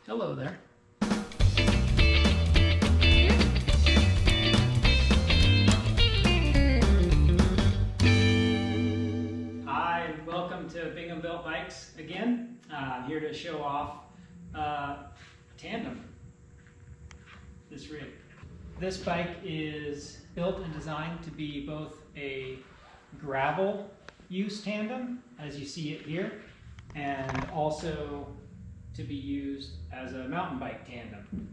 Hello there. Hi, welcome to Bingham Built Bikes again. I'm here to show off Tandem, this rig. This bike is built and designed to be both a gravel use tandem, as you see it here, and also to be used as a mountain bike tandem.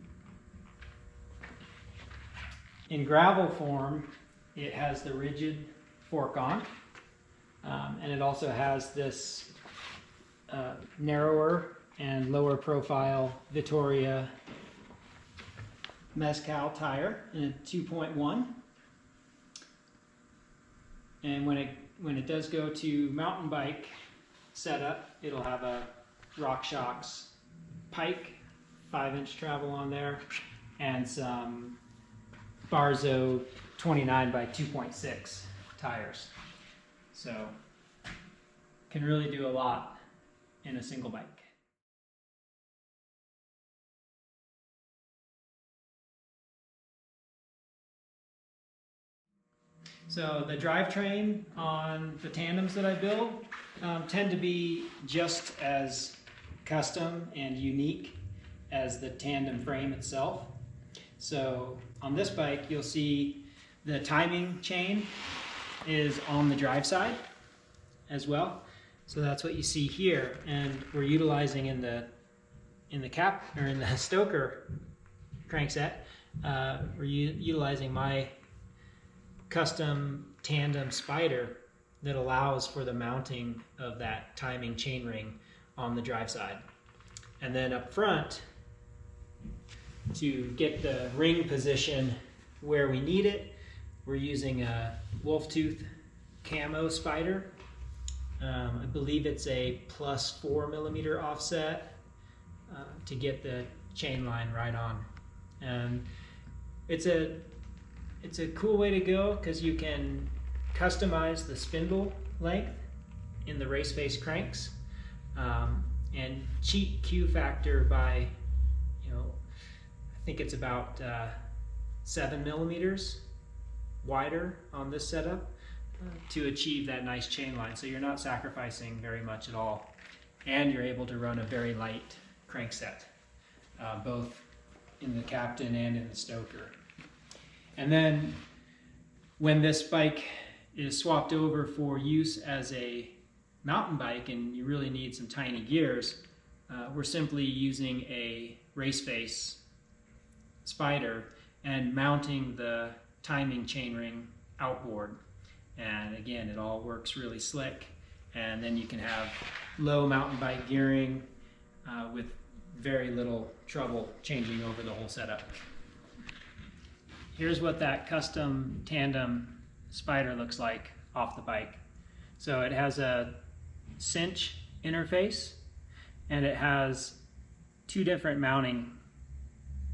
In gravel form, it has the rigid fork on, and it also has this narrower and lower profile Vittoria Mezcal tire in a 2.1. And when it does go to mountain bike setup, it'll have a RockShox Pike 5-inch travel on there and some Barzo 29 by 2.6 tires. So can really do a lot in a single bike. So the drivetrain on the tandems that I build tend to be just as custom and unique as the tandem frame itself. So on this bike, you'll see the timing chain is on the drive side as well. So that's what you see here, and we're utilizing in the stoker crankset. We're utilizing my custom tandem spider that allows for the mounting of that timing chainring on the drive side. And then up front, to get the ring position where we need it, we're using a wolf tooth camo spider. I believe it's a +4mm offset to get the chain line right on. And it's a cool way to go because you can customize the spindle length in the race face cranks and cheat Q factor by, I think it's about 7mm wider on this setup to achieve that nice chain line. So you're not sacrificing very much at all, and you're able to run a very light crankset, both in the Captain and in the Stoker. And then when this bike is swapped over for use as a mountain bike and you really need some tiny gears, we're simply using a race face spider and mounting the timing chainring outboard. And again, it all works really slick. And then you can have low mountain bike gearing with very little trouble changing over the whole setup. Here's what that custom tandem spider looks like off the bike. So it has a cinch interface, and it has two different mounting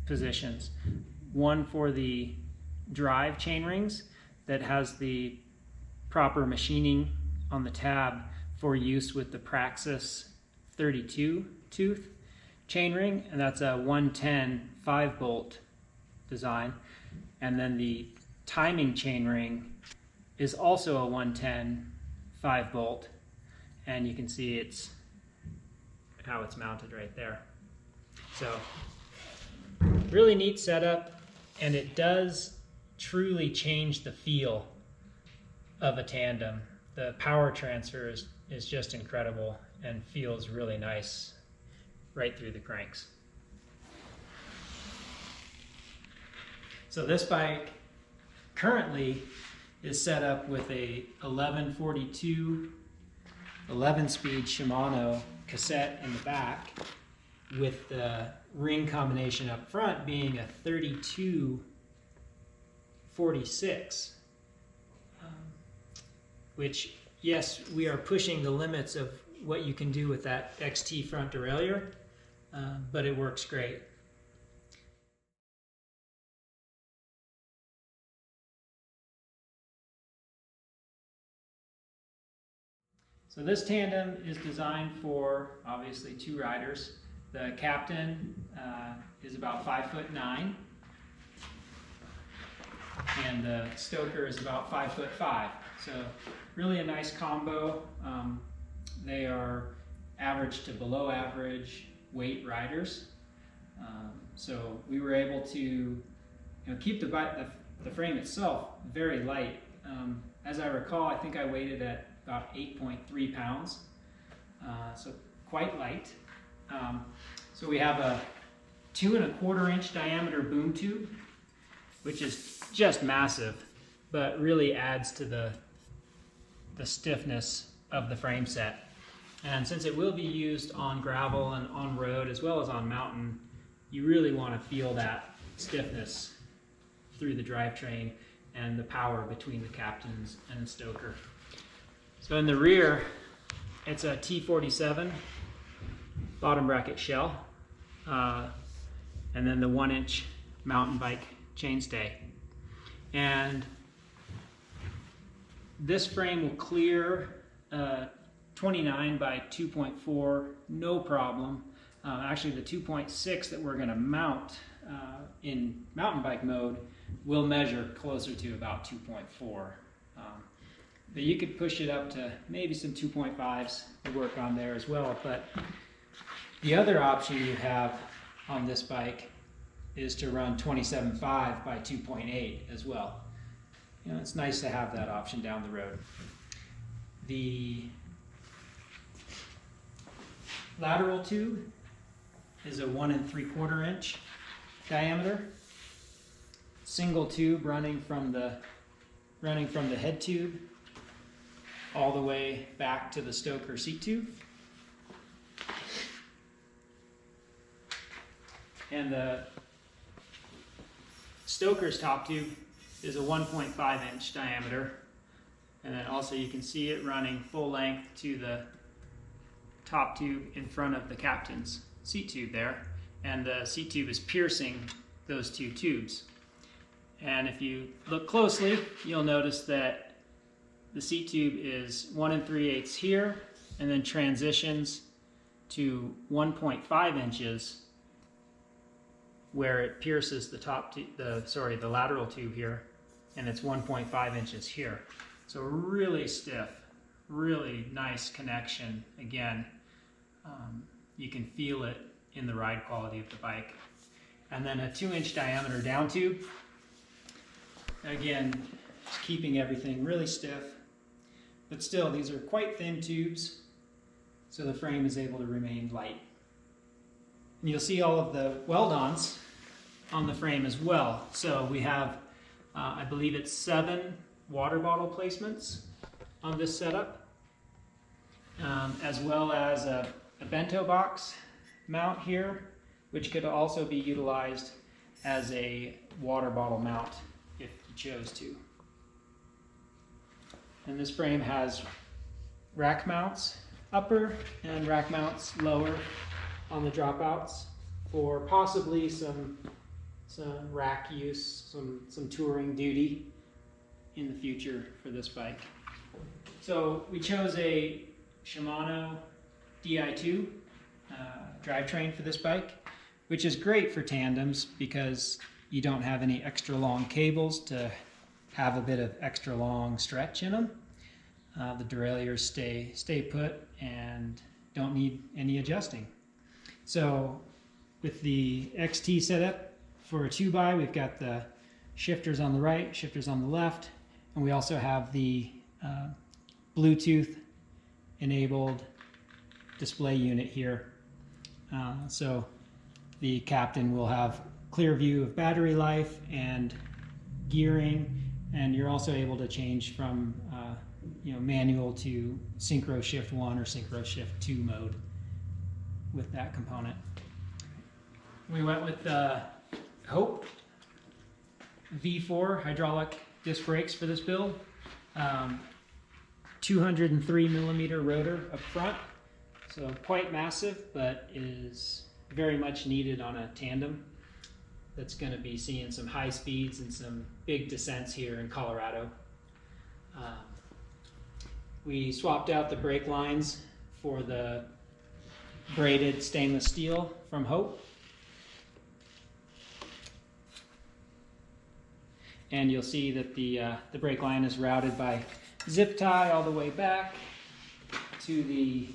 positions. One for the drive chain rings that has the proper machining on the tab for use with the Praxis 32 tooth chainring, and that's a 110 5-bolt design. And then the timing chainring is also a 110 5-bolt, and you can see how it's mounted right there. So really neat setup, and it does truly change the feel of a tandem. The power transfer is just incredible and feels really nice right through the cranks. So this bike currently is set up with a 1142 11-speed Shimano cassette in the back, with the ring combination up front being a 3246, which, yes, we are pushing the limits of what you can do with that XT front derailleur, but it works great. So this tandem is designed for, obviously, 2 riders. The captain is about 5'9", and the stoker is about 5'5". So really a nice combo. They are average to below average weight riders. So we were able to keep the frame itself very light. As I recall, I think I weighted at about 8.3 pounds, so quite light. So we have a 2 1/4 inch diameter boom tube, which is just massive, but really adds to the stiffness of the frame set. And since it will be used on gravel and on road as well as on mountain, you really want to feel that stiffness through the drivetrain and the power between the captains and the stoker. So in the rear, it's a T47 bottom bracket shell, and then the 1 inch mountain bike chainstay. And this frame will clear 29 by 2.4 no problem. Actually, the 2.6 that we're going to mount in mountain bike mode will measure closer to about 2.4. But you could push it up to maybe some 2.5s to work on there as well. But the other option you have on this bike is to run 27.5 by 2.8 as well. It's nice to have that option down the road. The lateral tube is a 1 3/4 inch diameter, single tube running from the head tube all the way back to the stoker seat tube. And the stoker's top tube is a 1.5 inch diameter, and then also you can see it running full length to the top tube in front of the captain's seat tube there, and the seat tube is piercing those two tubes. And if you look closely, you'll notice that the seat tube is 1 3/8 here, and then transitions to 1.5 inches where it pierces the lateral tube here, and it's 1.5 inches here. So really stiff, really nice connection. Again, you can feel it in the ride quality of the bike. And then a 2 inch diameter down tube. Again, just keeping everything really stiff, but still these are quite thin tubes, so the frame is able to remain light. And you'll see all of the weld-ons on the frame as well. So we have, I believe it's 7 water bottle placements on this setup, as well as a bento box mount here, which could also be utilized as a water bottle mount if you chose to. And this frame has rack mounts upper and rack mounts lower on the dropouts for possibly some rack use, some touring duty in the future for this bike. So we chose a Shimano Di2 drivetrain for this bike, which is great for tandems because you don't have any extra long cables to have a bit of extra long stretch in them. The derailleurs stay put and don't need any adjusting. So with the XT setup for a 2x, we've got the shifters on the right, shifters on the left, and we also have the Bluetooth enabled display unit here. So the captain will have clear view of battery life and gearing, and you're also able to change from manual to synchro shift 1 or synchro shift 2 mode with that component. We went with the Hope V4 hydraulic disc brakes for this build. 203 millimeter rotor up front, so quite massive, but is very much needed on a tandem that's going to be seeing some high speeds and some big descents here in Colorado. We swapped out the brake lines for the braided stainless steel from Hope. And you'll see that the brake line is routed by zip tie all the way back to the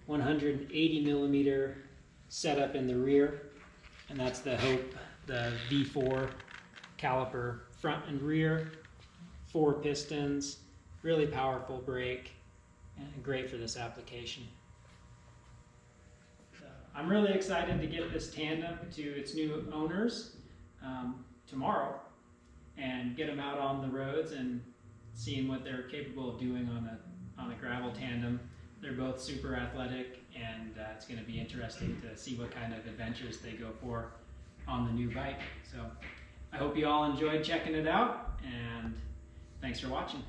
180 millimeter setup in the rear. And that's the Hope, the V4 caliper front and rear, 4 pistons, really powerful brake, and great for this application. So I'm really excited to get this Tandem to its new owners tomorrow and get them out on the roads and seeing what they're capable of doing on a gravel tandem. They're both super athletic, and it's going to be interesting to see what kind of adventures they go for on the new bike. So I hope you all enjoyed checking it out, and thanks for watching.